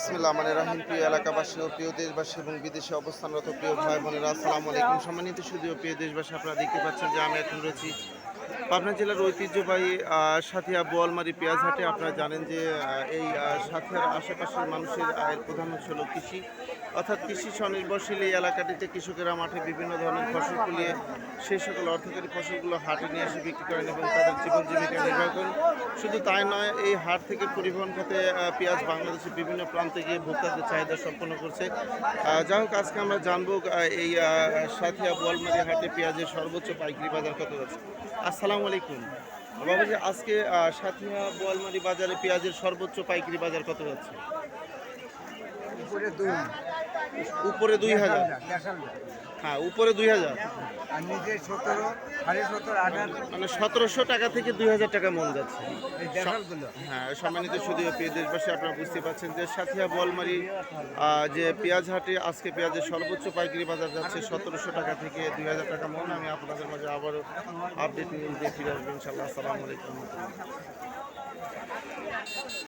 বিসমিল্লাহ মানে রাহিম। প্রিয় এলাকাবাসী ও প্রিয় দেশবাসী এবং বিদেশে অবস্থানরত প্রিয় ভাই বোনেরা, আসসালামু আলাইকুম। সম্মানিত সুধী ও প্রিয় দেশবাসী, আপনারা দেখতে পাচ্ছেন যে আমি এখন রয়েছি পাবনা জেলার ঐতিহ্যবাহী সাথিয়া বোয়ালমারি পেঁয়াজ হাটে। আপনারা জানেন যে এই সাথিয়ার আশেপাশের মানুষের আয়ের প্রধান উৎস হলো কৃষি, অর্থাৎ কৃষি স্বনির্ভরশীল এই এলাকাটিতে কৃষকেরা মাঠে বিভিন্ন ধরনের ফসল ফলিয়ে সেই সকল অর্থকরী ফসলগুলো হাটে নিয়ে এসে বিক্রি করেন এবং তাদের জীবন জীবিকা নির্বাহ করেন। শুধু তাই নয়, এই হাট থেকে পরিবহন খাতে পেঁয়াজ বাংলাদেশের বিভিন্ন প্রান্তে গিয়ে ভোক্তাদের চাহিদা সম্পন্ন করছে। যাই হোক, আজকে আমরা জানবো এই সাথিয়া বোয়ালমারি হাটে পেঁয়াজের সর্বোচ্চ পাইকারি বাজার কত যাচ্ছে। আসসালামু আলাইকুম বাবাজি, আজকে সাথিয়া বোয়ালমারি বাজারে পেঁয়াজের সর্বোচ্চ পাইকারি বাজার কত যাচ্ছে? উপরে 2000। হ্যাঁ, উপরে 2000, মানে 1700 টাকা থেকে 2000 টাকা মন যাচ্ছে। হ্যাঁ, সম্মানিত সুধী ও প্রিয় দেশবাসী, আপনারা বুঝতে পারছেন যে সাথিয়া বোয়ালমারি যে পেঁয়াজ হাটে আজকে পেঁয়াজের সর্বোচ্চ পাইকারি বাজার যাচ্ছে 1700 টাকা থেকে 2000 টাকা মন। আমি আপনাদের মাঝে আবারও আপডেট নিউজ দিয়ে ফিরে আসবো ইনশাল্লাহ। আসসালামু আলাইকুম।